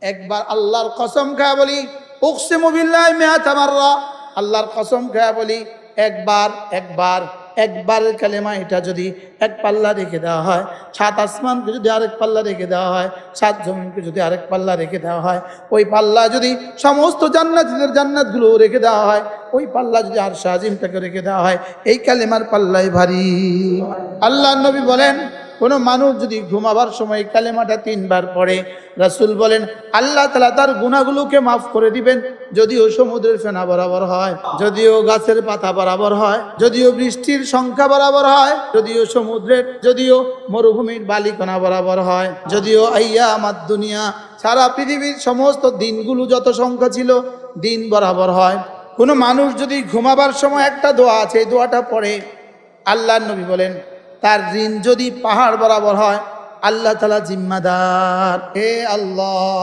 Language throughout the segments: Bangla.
একবার আল্লাহর কসম খায় বলি, উকসিমু বিল্লাহি মিআতা মাররা, আল্লাহর কসম খায় বলি, একবার কালেমা এটা যদি এক পাল্লা রেখে দেওয়া হয়, সাত আসমানকে যদি আরেক পাল্লা রেখে দেওয়া হয়, সাত জমিনকে যদি আরেক পাল্লা রেখে দেওয়া হয়, ওই পাল্লা যদি সমস্ত জান্নাতীদের জান্নাতগুলো রেখে দেওয়া হয়, ওই পাল্লা যদি আরশ আজিমটাকে রেখে দেওয়া হয়, এই কালেমার পাল্লাই ভারী। আল্লাহর নবী বলেন, কোনো মানুষ যদি ঘুমাবার সময় কালেমাটা 3 বার পড়ে, রাসূল বলেন আল্লাহ তাআলা তার গুনাহগুলোকে মাফ করে দিবেন। যদিও সমুদ্রের ফেনা বরাবর হয়, যদিও গাছের পাতা বরাবর হয়, যদিও বৃষ্টির সংখ্যা বরাবর হয়, যদিও মরুভূমির বালিকণা বরাবর হয়, যদিও আইয়ামাদ দুনিয়া সারা পৃথিবীর সমস্ত দিনগুলো যত সংখ্যা ছিল দিন বরাবর হয়। কোনো মানুষ যদি ঘুমাবার সময় একটা দোয়া আছে, এই দোয়াটা পড়ে, আল্লাহর নবী বলেন তার ঋণ যদি পাহাড় বরাবর হয়, আল্লাহ তাআলা জিম্মাদার। হে আল্লাহ,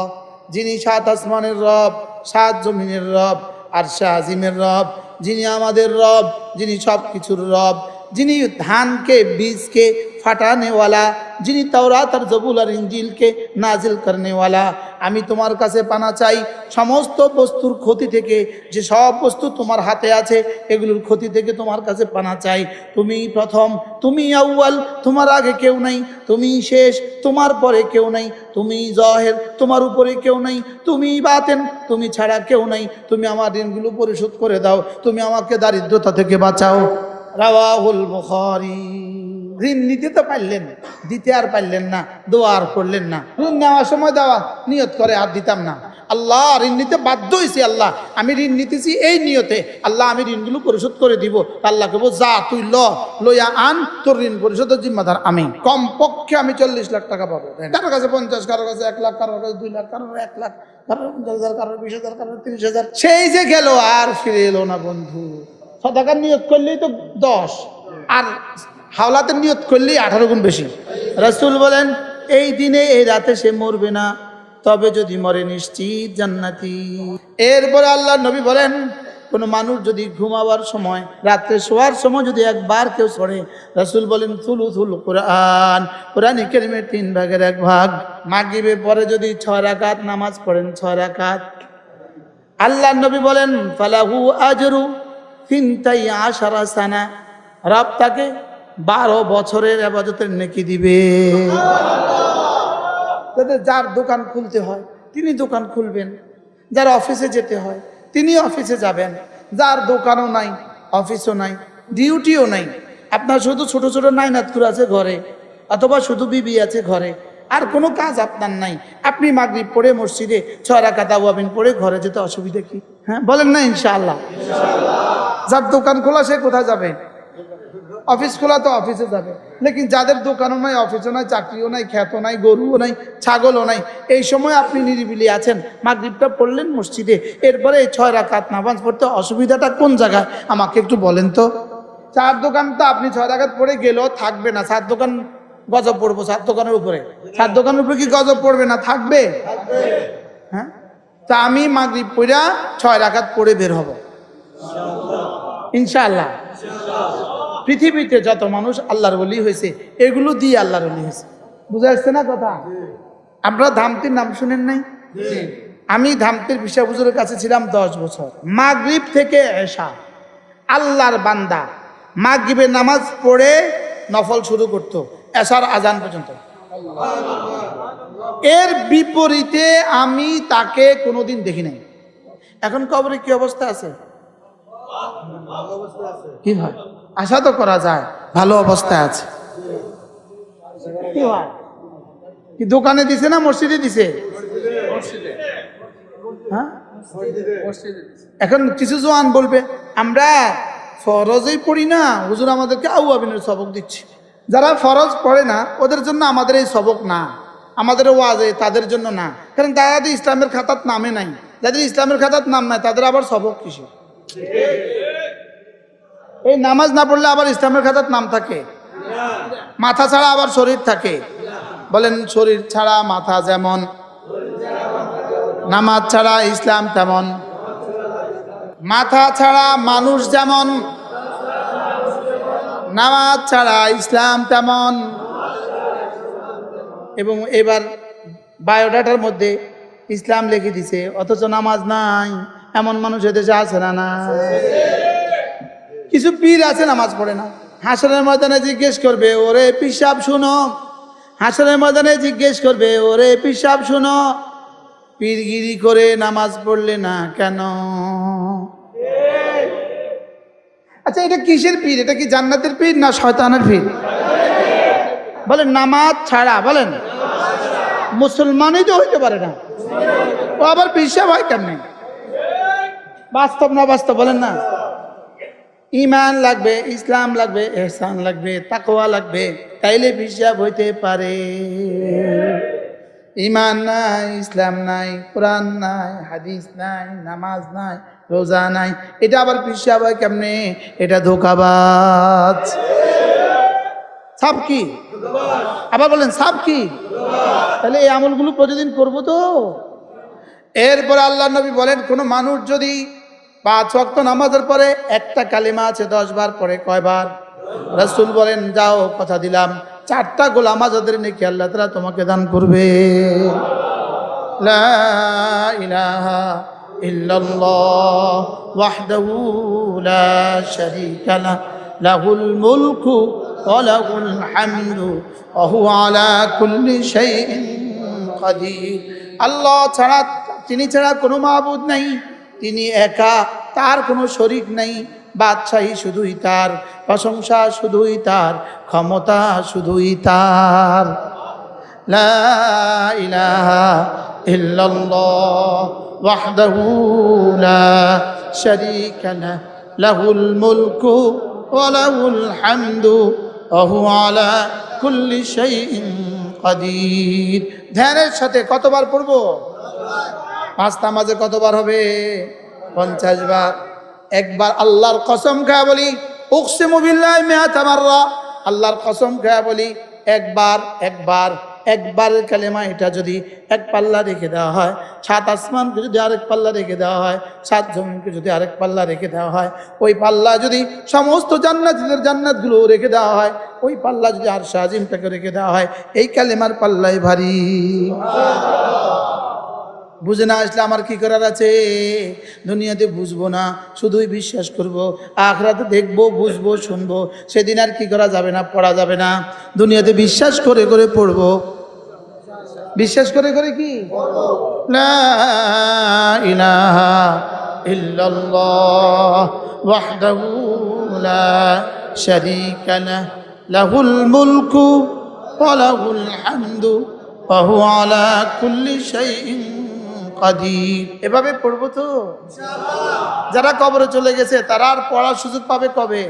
যিনি 7 আসমানের রব, 7 জমিনের রব, আরশ আজিমের রব, যিনি আমাদের রব, যিনি সব কিছুর রব, যিনি ধানকে বীজকে ফাটানেওয়ালা, যিনি তাওরাত আর জবুল আর ইনজিলকে নাজিল করনেওয়ালা, আমি তোমার কাছে পানা চাই সমস্ত বস্তুর ক্ষতি থেকে। যে সব বস্তু তোমার হাতে আছে, এগুলোর ক্ষতি থেকে তোমার কাছে পানা চাই। তুমি প্রথম, তুমি আউয়াল, তোমার আগে কেউ নাই, তুমি শেষ, তোমার পরে কেউ নাই, তুমি জাহের, তোমার উপরে কেউ নাই, তুমি বাতেন, তুমি ছাড়া কেউ নাই। তুমি আমার ঋণগুলো পরিশোধ করে দাও, তুমি আমাকে দারিদ্রতা থেকে বাঁচাও। রাওয়াহুল বুখারী। ঋণ নিতে তো পারলেন, দিতে আর পারলেন না, দোয়া আর করলেন না। ঋণ নেওয়ার সময় দেওয়া নিয়ত করে আর দিতাম না, আল্লাহ ঋণ নিতে বাধ্য হয়েছি, আল্লাহ আমি ঋণ নিতেছি এই নিয়তে, আল্লাহ আমি ঋণগুলো পরিশোধ করে দিব। আল্লাহকে বল, যা তুই লইয়া আন, তোর ঋণ পরিশোধের জিম্মাদার আমি। কমপক্ষে আমি 40 লাখ টাকা পাবো, কারোর কাছে 50, কারোর কাছে 1 লাখ, কারোর কাছে 2 লাখ, কারোর 1 লাখ, কারোর 50,000, কারোর 20,000, কারোর 30,000। সেই যে গেল আর ফিরে এলো না বন্ধু। সাদাকার নিয়ত করলেই তো 10, আর হাওলাতের নিয়ত করলেই 18 গুণ বেশি। রাসূল বলেন এই দিনে এই রাতে সে মরবে না, তবে যদি মরে নিশ্চিত জান্নাতি। এরপরে আল্লাহর নবী বলেন, কোন মানুষ যদি ঘুমাবার সময়, রাত্রে শোয়ার সময় যদি একবার কেউ পড়ে, রাসূল বলেন সুলুসুল কুরআন, কোরআন কারীমের 3 ভাগের 1 ভাগ। মাগরিবের পরে যদি 6 রাকাত নামাজ পড়েন, 6 রাকাত, আল্লাহর নবী বলেন ফালাহু আজরু 12 সানা, রব তাকে 12 বছরের ইবাদতের নেকি দিবে। যার দোকান খুলতে হয় তিনি দোকান খুলবেন, যার অফিসে যেতে হয় তিনি অফিসে যাবেন, যার দোকানও নাই, অফিসও নাই, ডিউটিও নাই, আপনার শুধু ছোট ছোট নাইনাতকুর আছে ঘরে, অথবা শুধু বিবি আছে ঘরে, আর কোনো কাজ আপনার নাই, আপনি মাগরিব পড়ে মসজিদে 6 রাকাত আওয়াবিন পড়ে ঘরে যেতে অসুবিধা কি? হ্যাঁ বলেন না ইনশাআল্লাহ। যার দোকান খোলা সে কোথায় যাবে? অফিস খোলা তো অফিসে যাবে। লেকিন যাদের দোকানও নাই, অফিসও নাই, চাকরিও নাই, খ্যাতও নাই, গরুও নাই, ছাগলও নাই, এই সময় আপনি নিরিবিলি আছেন, মাগরিবটা পড়লেন মসজিদে, এরপরে এই 6 রাকাত নামাজ পড়তে অসুবিধাটা কোন জায়গায় আমাকে একটু বলেন তো। 4 দোকান তো আপনি 6 রাকাত পড়ে গেলেও থাকবে না, 7 দোকান গজব পড়বো, 7 দোকানের উপরে, 7 দোকানের উপরে কি গজব পড়বে না? থাকবে। হ্যাঁ, তা আমি মাগরিব পড়া 6 রাকাত পড়ে বের হব ইনশাআল্লাহ। পৃথিবীতে যত মানুষ আল্লাহর ওলি হয়েছে এগুলো দিয়ে আল্লাহর ওলি হয়েছে, বুঝা যাচ্ছে না কথা? আপনারা ধামতির নাম শুনেন নাই? আমি ধামতির বিশা হুজুরের কাছে ছিলাম 10 বছর। মাগরিব থেকে এশা আল্লাহর বান্দা মাগরিবের নামাজ পড়ে নফল শুরু করতো এশার আজান পর্যন্ত। এর বিপরীতে আমি তাকে কোনোদিন দেখি নাই। এখন কবরে কি অবস্থা আছে? কি হয়? আশা তো করা যায় ভালো অবস্থায় আছে। কি হয়? কি দোকানে দিছে না মসজিদে দিছে? হ্যাঁ, এখন কিছু জওয়ান বলবে আমরা ফরজই পড়ি না, হুজুর আমাদেরকে আউয়াবিনের সবক দিচ্ছে। যারা ফরজ পড়ে না ওদের জন্য আমাদের এই সবক না, আমাদের ওয়াজে তাদের জন্য না, কারণ তারা তো ইসলামের খাতাত নামে নাই। যাদের ইসলামের খাতাত নাম নাই তাদের আবার সবক কিসে? এই নামাজ না পড়লে আবার ইসলামের খাতাত নাম থাকে? মাথা ছাড়া আবার শরীর থাকে। বলেন শরীর ছাড়া মাথা যেমন, নামাজ ছাড়া ইসলাম তেমন। মাথা ছাড়া মানুষ যেমন, নামাজ ছাড়া ইসলাম তেমন। এবং এবার বায়োডাটার মধ্যে ইসলাম লিখে দিছে, অথচ নামাজ নাই। এমন মানুষ এদেশে আছে না? না, কিছু পীর আছে নামাজ পড়ে না। হাসরের ময়দানে জিজ্ঞেস করবে, ওরে পিসাব শুনো। হাসরের ময়দানে জিজ্ঞেস করবে, ওরে পিসাব শুনো, পীরগিরি করে নামাজ পড়লে না কেন? আচ্ছা, এটা কিসের পীর? এটা কি জান্নাতের পীর না শয়তানের পীর? বলেন নামাজ ছাড়া, বলেন মুসলমানই তো হইতে পারে না, ও আবার পিসাব হয় কেমনে? বাস্তব না বাস্তব বলেন না? ঈমান লাগবে, ইসলাম লাগবে, ইহসান লাগবে, তাকওয়া লাগবে, তাইলে পিসাব হইতে পারে। ঈমান নাই, ইসলাম নাই, কোরআন নাই, হাদিস নাই, নামাজ নাই, রোজা নাই, এটা আবার পিসাব হয় কেমনে? এটা ধোঁকাবাজ। সাব কি? আবার বলেন সাব কি? তাহলে এই আমলগুলো প্রতিদিন করবো তো। এরপরে আল্লাহ নবী বলেন, কোন মানুষ যদি 5 ওয়াক্ত নামাজের পরে একটা কালিমা আছে 10 বার পরে, কয়বার? রাসূল বলেন, যাও কথা দিলাম 4টা গোলাম আজাদের নেকি আল্লাহ তাআলা তোমাকে দান করবে। লা ইলাহা ইল্লাল্লাহ ওয়াহদাহু লা শারীকা লাহু লাহুল মুলকু ওয়া লাহুল হামদু ওয়া হুয়া আলা কুল্লি শাইইন কাদির। আল্লাহ ছাড়া, তিনি ছাড়া কোনো মাবুদ নাই, তিনি একা, তার কোনো শরীক নাই, বাদশাহী শুধুই তার, প্রশংসা শুধুই তার, ক্ষমতা শুধুই তার। লা ইলাহা ইল্লাল্লাহ ওয়াহদাহু লা শারীকা লাহু লাহুল মুলকু ওয়া লাহুল হামদু ওয়া হুয়া আলা কুল্লি শাইইন কাদির। ধ্যানের সাথে কতবার পড়বো? 5 নামাজে কতবার হবে? 50 বার। একবার আল্লাহর কসম খায়া বলি, উকসিমু বিল্লাহি মিআতা মাররা, আল্লাহর কসম খায়া বলি, একবারের কালেমা এটা যদি এক পাল্লা রেখে দেওয়া হয়, 7 আসমানকে যদি আরেক পাল্লা রেখে দেওয়া হয়, 7 জমিনকে যদি আরেক পাল্লা রেখে দেওয়া হয়, ওই পাল্লা যদি সমস্ত জান্নাতীদের জান্নাতগুলো রেখে দেওয়া হয়, ওই পাল্লা যদি আরশে আজিমটাকে রেখে দেওয়া হয়, এই কালেমার পাল্লাই ভারী। বুঝে না আসলে আমার কি করার আছে? দুনিয়াতে বুঝবো না, শুধুই বিশ্বাস করব, আখিরাতে দেখবো, বুঝবো, শুনবো, সেদিন আর কি করা যাবে না, পড়া যাবে না। দুনিয়াতে বিশ্বাস করে করে পড়বো, বিশ্বাস করে করে কি? লা ইলাহা ইল্লাল্লাহ ওয়াহদাহু লা শারীকা লাহু লাহুল মুলকু ওয়া লাহুল হামদু ওয়া হুয়া আলা কুল্লি শাইইন কাদির। এভাবে পড়বো তো ইনশাআল্লাহ। যারা কবরে চলে গেছে তারা আর পড়ার সুযোগ পাবে কবে?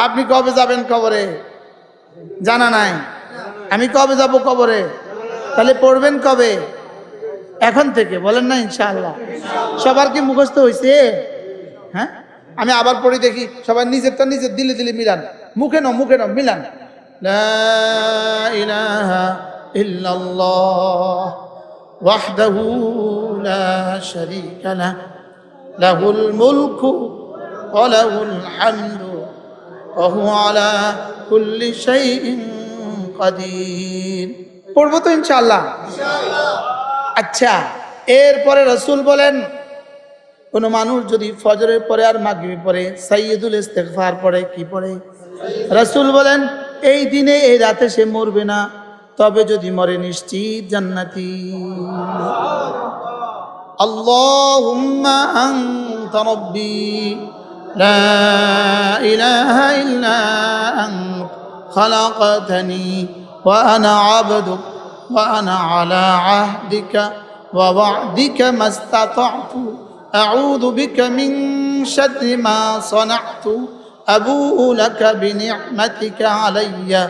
আপনি কবে যাবেন কবরে জানা নাই, আমি কবে যাব কবরে, তাহলে পড়বেন কবে? এখন থেকে বলেন না ইনশাআল্লাহ। সবার কি মুখস্থ হয়েছে? হ্যাঁ, আমি আবার পড়ি দেখি, সবাই নিজেরটা নিজের দিলে দিলে মিলান, মুখে নাও মিলান। লা ইলাহা ইল্লাল্লাহ ওয়াহদাহু লা শারীকা লাহু লাহুল মুলকু ওয়া লাহুল হামদু ওয়া হুয়া আলা কুল্লি শাইইন কাদির। পড়বো তো ইনশাআল্লাহ। আচ্ছা, এরপরে রাসূল বলেন, কোন মানুষ যদি ফজরের পরে আর মাগরিবের পরে সাইয়্যিদুল ইস্তিগফার পড়ে, কি পড়ে? রাসূল বলেন, এই দিনে এই রাতে সে মরবে না, তবে যদি মরে নিশ্চিত জান্নাতি। আল্লাহুম্মা আনতা রাব্বি লা ইলাহা ইল্লা আনতা খালাকতানি ওয়া আনা আবদুক ওয়া আনা আলা আহদিকা ওয়া ওয়া'দিকা মাস্তাতা'তু আউযু বিকা মিন শাররি মা সানা'তু আবুউ লাকা বিনি'মাতিকা আলাইয়া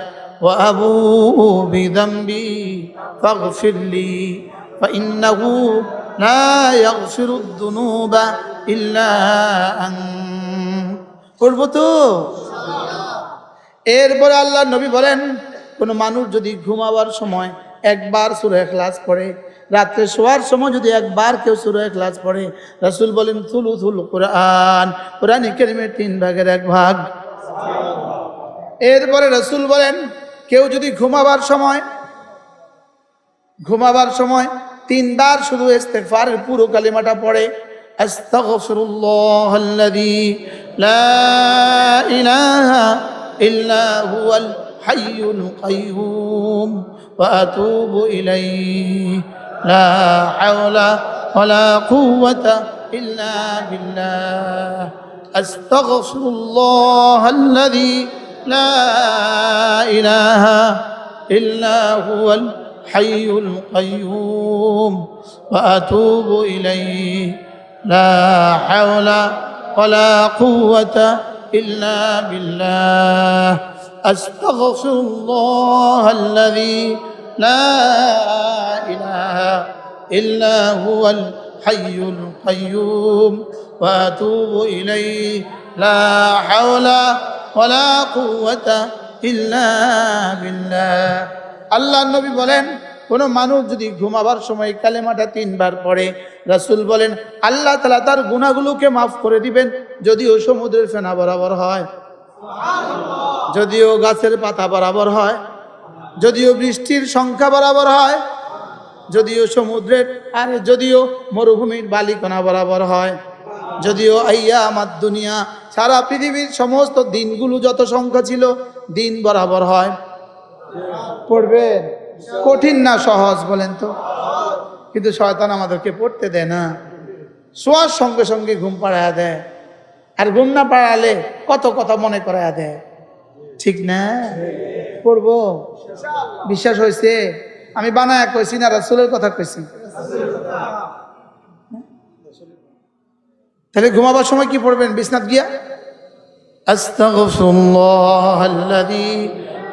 ওয়া আবুউ বিযামবি ফাগফির লি ফাইন্নাহু লা ইয়াগফিরুদ যুনুবা ইল্লা আনতা। পড়বো তো? এরপরে আল্লাহ নবী বলেন, কোনো মানুষ যদি ঘুমাবার সময় একবার সূরা ইখলাস পড়ে, রাত্রে শোয়ার সময় যদি একবার কেউ সূরা ইখলাস পড়ে, রাসূল বলেন সুলুসুল কুরআন, কুরআন কারীমের 3 ভাগের 1 ভাগ। এরপরে রাসূল বলেন, কেউ যদি ঘুমাবার সময় ঘুমাবার সময় 3 বার শুধু ইস্তেগফারের পুরো কালিমাটা পড়ে, আস্তাগফিরুল্লাহাল্লাযী লা ইলাহা ইল্লা হুয়াল হাইয়ুল কাইয়্যুম ওয়া আতুবু ইলাইহি লা হাওলা ওয়ালা কুওয়াতা ইল্লা বিল্লাহ। আস্তাগফিরুল্লাহাল্লাযী লা ইলাহা ইল্লা হুয়াল হাইয়ুল কাইয়্যুম ওয়া আতুবু ইলাইহি লা হাওলা ওয়ালা কুওয়াতা ইল্লা বিল্লাহ। আস্তাগফিরুল্লাহাল্লাযী লা ইলাহা ইল্লা হুয়াল হাইয়ুল কাইয়্যুম ওয়া আতুবু ইলাইহি লা হাওলা ওয়ালা কুওয়াতা ইল্লা বিল্লাহ। আল্লাহর নবী বলেন, কোনো মানুষ যদি ঘুমাবার সময় কালেমাটা 3 বার পড়ে, রাসূল বলেন আল্লাহ তাআলা তার গুনাহগুলোকে মাফ করে দিবেন, যদিও সমুদ্রের ফেনা বরাবর হয়, যদিও গাছের পাতা বরাবর হয়, যদিও বৃষ্টির সংখ্যা বরাবর হয়, যদিও সমুদ্রের আর যদিও মরুভূমির বালিকণা বরাবর হয়, যদিও আইয়ামাদ দুনিয়া সারা পৃথিবীর সমস্ত দিনগুলো যত সংখ্যা ছিল দিন বরাবর হয়। পড়বেন, কঠিন না সহজ বলেন তো? কিন্তু শয়তান আমাদেরকে পড়তে দেয় না, শোয়ার সঙ্গে সঙ্গে ঘুম পাড়ায়া দেয়, আর ঘুম না পাড়ালে কত কথা মনে করায়া দেয়, ঠিক না? পড়বো, বিশ্বাস হয়েছে? আমি বানায়া কইছি না রাসূলের কথা কইছি? তাহলে ঘুমাবার সময় কি পড়বেন? বিছনাত গিয়া আস্তাগফিরুল্লাহাল্লাযী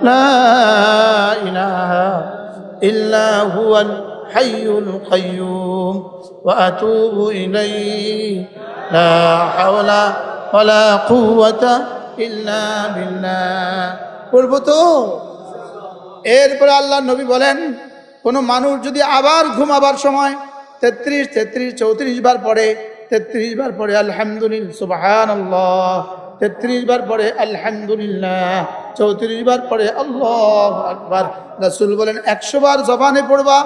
লা ইলাহা ইল্লা হুয়াল হাইয়ুল কাইয়্যুম ওয়া আতুবু ইলাইহি লা হাওলা ওয়ালা কুওয়াতা ইল্লা বিল্লাহ। পড়বো তো? এরপরে আল্লাহর নবী বলেন, কোনো মানুষ যদি আবার ঘুমাবার সময় 33, 34 বার পড়ে, 33 বার পড়ে আলহামদুলিল্লাহ সুবহানাল্লাহ, 33 বার পড়ে আলহামদুলিল্লাহ, 34 বার পড়ে আল্লাহু আকবার, রাসূল বলেন 100 বার জবানে পড়বা,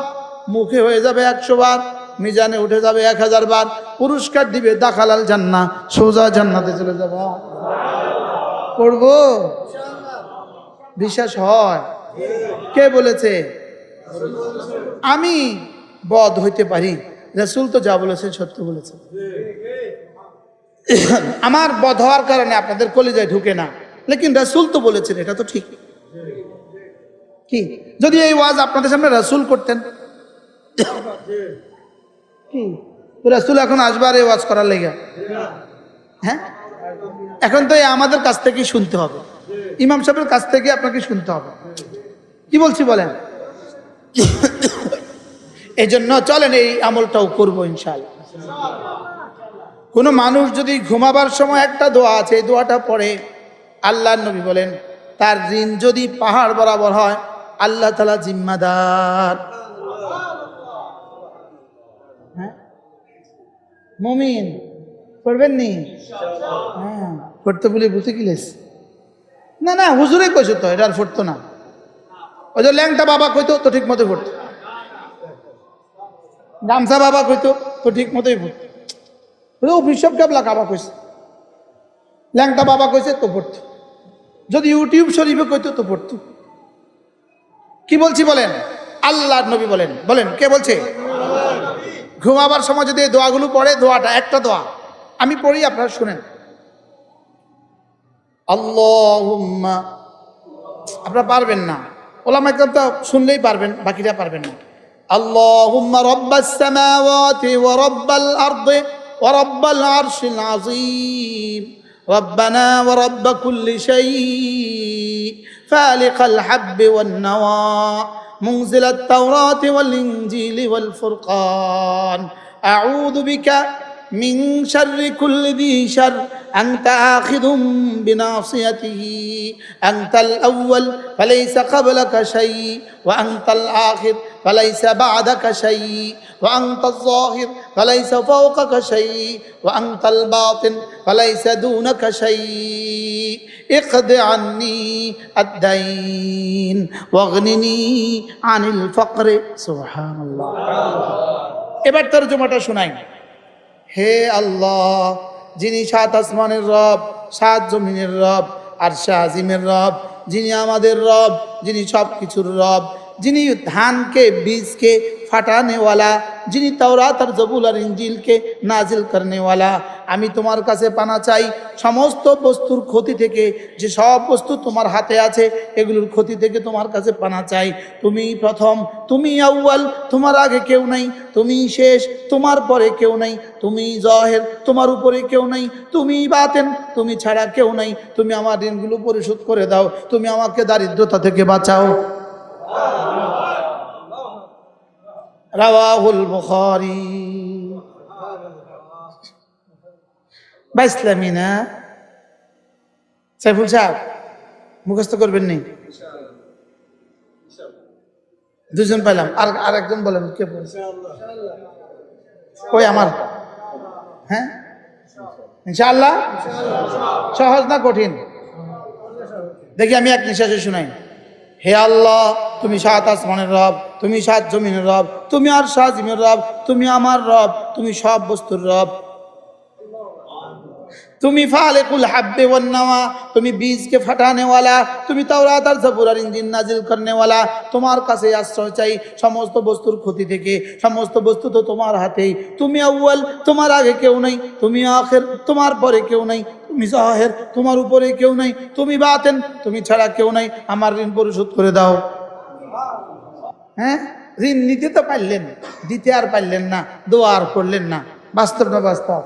মুখে হয়ে যাবে 100 বার, মিজানে উঠে যাবে 1000 বার, পুরস্কার দিবে দাখালাল জান্নাহ, সোজা জান্নাতে চলে যাবা। পড়বো? বিশ্বাস হয়? কে বলেছে? আমি বদ হইতে পারি, রাসূল তো যা বলেছেন সত্য বলেছেন। আমার বদ হওয়ার কারণে আপনাদের কলিজায় ঢুকে না, লেকিন রাসূল তো বলেছেন, এটা তো ঠিক। কি যদি এই ওয়াজ আপনাদের সামনে রাসূল করতেন, কি রাসূল এখন আসবার এই ওয়াজ করার লেগে? হ্যাঁ, এখন তো আমাদের কাছ থেকেই শুনতে হবে, ইমাম সাহেবের কাছ থেকে আপনাকে শুনতে হবে। কি বলছি বলেন? এই জন্য চলেন এই আমলটাও করবো ইনশাআল্লাহ। কোনো মানুষ যদি ঘুমাবার সময় একটা দোয়া আছে, এই দোয়াটা পড়ে, আল্লাহর নবী বলেন তার ঋণ যদি পাহাড় বরাবর হয়, আল্লাহ তাআলা জিম্মাদার। হ্যাঁ, মুমিন পড়বেন নি? হ্যাঁ, পড়তে বলে বুঝতে গেলেস না? না, হুজুরে কইছো তো, এটা আর পড়তো না। ওই যে ল্যাংটা বাবা কইতো তো ঠিক মতো পড়তো, গামছা বাবা কইতো তো ঠিক মতোই পড়তো, বিশ্বপ কেবলা কাবা কইছে, ল্যাংটা বাবা কইছে তো পড়তো, যদি ইউটিউব শরীফে কইতো তো পড়তো। কি বলছি বলেন? আল্লাহর নবী বলেন। বলেন কে বলছে? ঘুমাবার সময় যদি এই দোয়াগুলো পড়ে, দোয়াটা একটা দোয়া আমি পড়ি, আপনারা শুনেন। আল্লাহুম্মা, আপনারা পারবেন না, ওলামা একদম তো শুনলেই পারবেন, বাকিরা পারবেন না। আল্লাহুম্মা রব্বাস সামাওয়াতি ওয়া রব্বাল আরদি ওয়া রব্বাল আরশিল আযীম রব্বানা ওয়া রব্ব কুল্লি শাইইন ফালিকাল হাব্বি ওয়ান নাওয়া মুনজিলাত তাওরাতি ওয়াল ইনজিলি ওয়াল ফুরকান আউযু বিকা মিন শাররি কুল্লি যী শারর আনতা আখিযুম বিনাসিয়াতিহি আনতাল আউয়াল ফালাইসা ক্বাবলাকা শাই ওয়া আনতাল আখির ফালাইসা বা'দাকা শাই ওয়া আনতাল যাহির ফালাইসা ফাওকাকা শাই ওয়া আনতাল বাতিন ফালাইসা দুনাকা শাই ইকদি আন্নি আদ-দাইন ওয়াগনিনি আনিল ফকরে। সুবহানাল্লাহ। এবার তরজমাটা শোনাই। হে আল্লাহ, যিনি সাত আসমানের রব, সাত জমিনের রব, আরশে আজিমের রব, যিনি আমাদের রব, যিনি সব কিছুর রব, যিনি ধানকে বীজকে ফাটানেওয়ালা, যিনি তাওরাত আর জবুল আর ইঞ্জিলকে নাজিল করনেওয়ালা, আমি তোমার কাছে পানা চাই সমস্ত বস্তুর ক্ষতি থেকে। যে সব বস্তু তোমার হাতে আছে এগুলোর ক্ষতি থেকে তোমার কাছে পানা চাই। তুমি প্রথম, তুমি আউয়াল, তোমার আগে কেউ নাই। তুমি শেষ, তোমার পরে কেউ নাই। তুমি জাহের, তোমার উপরে কেউ নাই। তুমি বাতেন, তুমি ছাড়া কেউ নাই। তুমি আমার ঋণগুলো পরিশোধ করে দাও। তুমি আমাকে দারিদ্রতা থেকে বাঁচাও। রাওয়াহুল বুখারী। বা ইসলামিনা সাইফুল সাহেব মুখস্থ করবেন নি? দুজন পাইলাম, আর একজন বলেন কে বলছে? ওই আমার, হ্যাঁ ইনশাআল্লাহ। সহজ না কঠিন? দেখি আমি এক নিঃশ্বাসে শুনাই। হে আল্লাহ, তুমি সাত আসমানের রব, তুমি সাত জমিনের রব, তুমি আর সাজিমের রব, তুমি আমার রব, তুমি সব বস্তুর রব। তুমি ফালিকুল হাব্বে ওয়ান নাওয়া, তুমি বীজকে ফাটানেওয়ালা, তুমি তাওরাত আর জবুর আর ইঞ্জিল নাজিল করনেওয়ালা। তোমার কাছে আশ্রয় চাই সমস্ত বস্তুর ক্ষতি থেকে। সমস্ত বস্তু তো তোমার হাতেই। তুমি আউয়াল, তোমার আগে কেউ নাই। তুমি আখির, তোমার পরে কেউ নাই। তুমি জাহির, তোমার উপরে কেউ নাই। তুমি বাতেন, তুমি ছাড়া কেউ নাই। আমার ঋণ পরিশোধ করে দাও। হ্যাঁ, ঋণ নিতে তো পারলেন, দিতে আর পারলেন না, দোয়া আর করলেন না। বাস্তব না বাস্তব?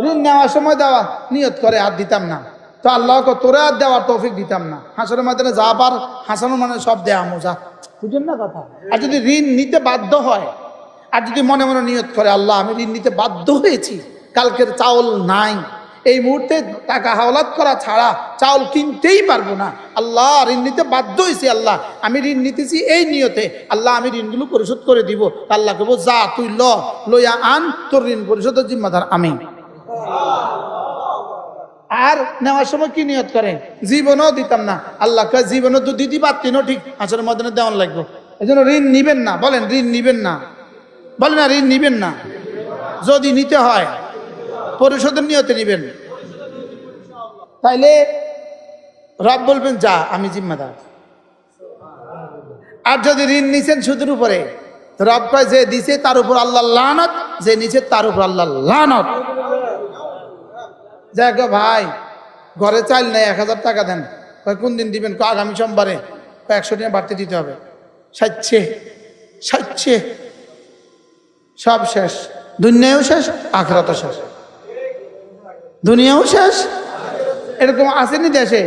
ঋণ নেওয়ার সময় দেওয়া নিয়ত করে আর দিতাম না, তো আল্লাহকে তোরে আর দেওয়ার তৌফিক দিতাম না। হাসরের ময়দানে যা পার হাসানো মানে সব দেয়া মোজা, বুঝলেন না কথা? আর যদি ঋণ নিতে বাধ্য হয়, আর যদি মনে মনে নিয়ত করে আল্লাহ আমি ঋণ নিতে বাধ্য হয়েছি, কালকের চাউল নাই, এই মুহূর্তে টাকা হাওলাত করা ছাড়া চাউল কিনতেই পারবো না, আল্লাহ ঋণ নিতে বাধ্য হয়েছি, আল্লাহ আমি ঋণ নিতেছি এই নিয়তে, আল্লাহ আমি ঋণগুলো পরিশোধ করে দিব। আল্লাহকে বল যা তুই লইয়া আন, তোর ঋণ পরিশোধের জিম্মাদার আমি। আর নেওয়ার সময় কি নিয়ত করে? জীবনও দিতাম না। আল্লাহ জীবনও তো দিতে পারতিনও, ঠিক আসলে মদনে দেওয়ান লাগবে। এই জন্য ঋণ নিবেন না। বলেন ঋণ নিবেন না, বলেন না ঋণ নিবেন না। যদি নিতে হয় পরিশোধের নিয়তে নিবেন। তাইলে রব বলবেন যা আমি জিম্মাদার। আর যদি ঋণ নিছেন সুদের উপরে, রব কয় যে দিছে তার উপর আল্লাহ লানত, যে নিছে তার উপর আল্লাহ লানত। যাক ভাই, ঘরে চাইল নেই, 1000 টাকা দেন। কোন দিন দিবেন? আগামী সোমবারে। 100 টাকা বাড়তে দিতে হবে। সাচ্ছে সব শেষ, দুনিয়াও শেষ, আখিরাতও শেষ। দুনিয়াও শেষ। এরকম আসেনি দেশে?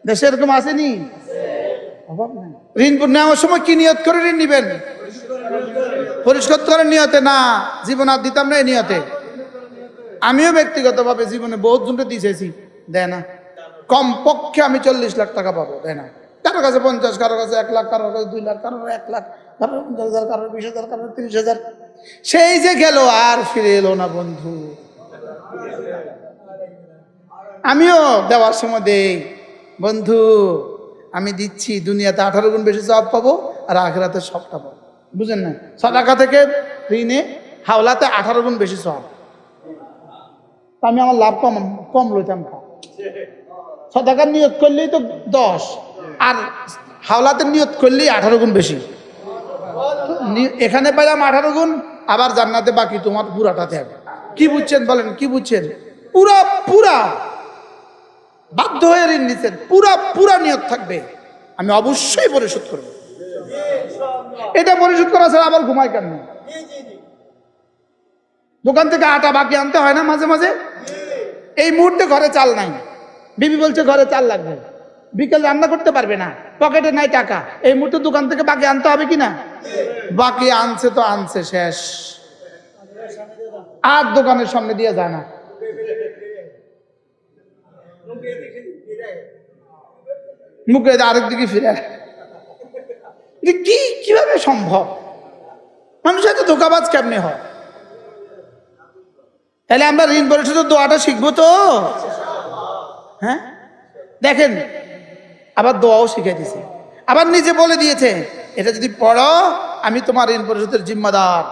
দেশে এরকম আসেনি? ঋণ নেওয়ার সময় কি নিয়ত করে ঋণ নিবেন? পরিশোধ করার নিয়তে না, জীবন আর দিতাম না এই নিয়তে। আমিও ব্যক্তিগতভাবে জীবনে বহুত জনকে দিয়েছি, দেয় না। কমপক্ষে আমি 40 লাখ টাকা পাবো, দেয় না। কারো কাছে 50, কারো কাছে 1 লাখ, কারো কাছে 2 লাখ, কারো 1 লাখ, কারো 50,000, কারো 20,000, কারো 30,000। সেই যে গেল আর ফিরে এলো না বন্ধু। আমিও দেওয়ার সময় দেই, বন্ধু আমি দিচ্ছি, দুনিয়াতে 18 গুণ বেশি সওয়াব পাবো আর আখিরাতে সবটা পাবো। বুঝেন না? সাদাকা থেকে ঋণে হাওলাতে 18 গুণ বেশি সওয়াব। আমি আমার লাভ কম লইতাম। সাদাকার নিয়ত করলেই তো 10, আর হাওলাতের নিয়ত করলেই 18 গুণ বেশি। এখানে পাইলাম 18 গুণ, আবার জান্নাতে বাকি তোমার পুরাটাতে হবে। কি বুঝছেন বলেন? কি বুঝছেন? পুরা বাধ্য হয়ে ঋণ নিচ্ছেন, পুরা নিয়ত থাকবে আমি অবশ্যই পরিশোধ করব। এটা পরিশোধ করা ছাড়া আবার ঘুমাই কেন? দোকান থেকে আটা বাকি আনতে হয় না মাঝে মাঝে? এই মুহূর্তে ঘরে চাল নাই, বিবি বলছে ঘরে চাল লাগবে, বিকেল রান্না করতে পারবে না, পকেটে নাই টাকা, এই মুহূর্তে দোকান থেকে বাকি আনতে হবে কিনা? বাকি আনছে তো আনছে, শেষ। আর দোকানের সামনে দিয়ে যায় না, মুখে আরেক দিকে ফিরে। কিভাবে সম্ভব? মানুষ এত ধোকাবাজ কেমনে হয়? তাহলে আমরা ঋণ পরিশোধের দোয়াটা শিখবো তো, হ্যাঁ? দেখেন, আবার দোয়াও শিখিয়ে দিয়েছে, আবার নিজে বলে দিয়েছে এটা যদি পড়ো আমি তোমার ঋণ পরিশোধের জিম্মাদার।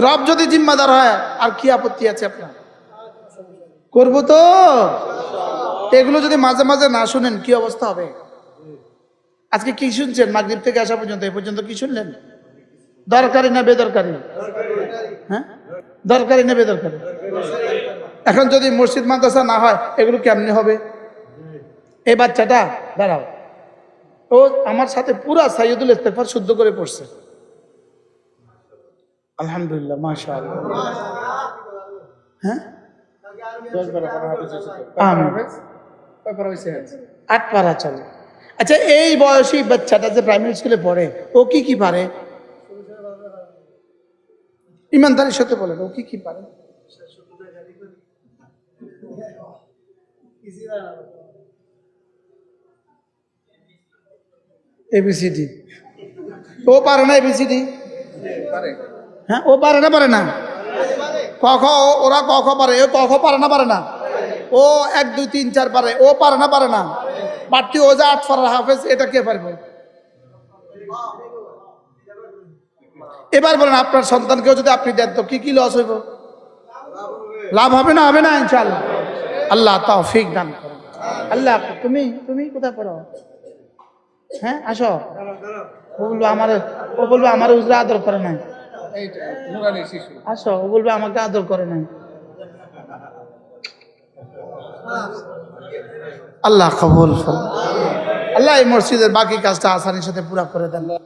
রব যদি জিম্মাদার হয় আর কি আপত্তি আছে আপনার? করবো তো। এগুলো যদি মাঝে মাঝে না শুনেন কি অবস্থা হবে? আজকে কি শুনছেন মাগরিব থেকে আসা পর্যন্ত, এ পর্যন্ত কি শুনলেন? দরকারি না বেদরকারি? হ্যাঁ, দরকারি না বেদরকারি? এখন যদি মসজিদ মাদ্রাসা না হয় এগুলো কেমনে হবে? এই বাচ্চাটা দাঁড়াও, ও আমার সাথে পুরা সাইয়্যিদুল ইস্তেগফার শুদ্ধ করে পড়ছে, আলহামদুলিল্লাহ, মাশাআল্লাহ। হ্যাঁ, 8 পারা চলে। আচ্ছা, এই বয়সী বাচ্চাটা যে প্রাইমারি স্কুলে পড়ে ও কি কি পারে? ইমানদারির সাথে বলেন, ও কি কি পারে? এবিসিডি ও পারে না? এবিসিডি হ্যাঁ, ও পারে না? পারে না? ক খ, ওরা ক খ পারে, ও ক খ পারে না? পারে না? ও 1 2 3 4 পারে, ও পারে না? পারে না? বাড়তি ও যে 8 পারার হাফেজ, এটা কে পারবে? এবার বলেন, আপনার সন্তানকেও যদি আপনি দেন তো কি কি লস হইব? লাভ হবে না? হবে না? ইনশাআল্লাহ। আল্লাহ তৌফিক দান করেন। আল্লাহ, তুমি তুমি কোথায় পড়ো? হ্যাঁ, আসো। ও বলবে আমার হুজুর আদর করে নাই। আসো, ও বলবে আমাকে আদর করে নাই। আল্লাহ কবুল করুন। আল্লাহ এই মসজিদের বাকি কাজটা আসানির সাথে পুরা করে দেন।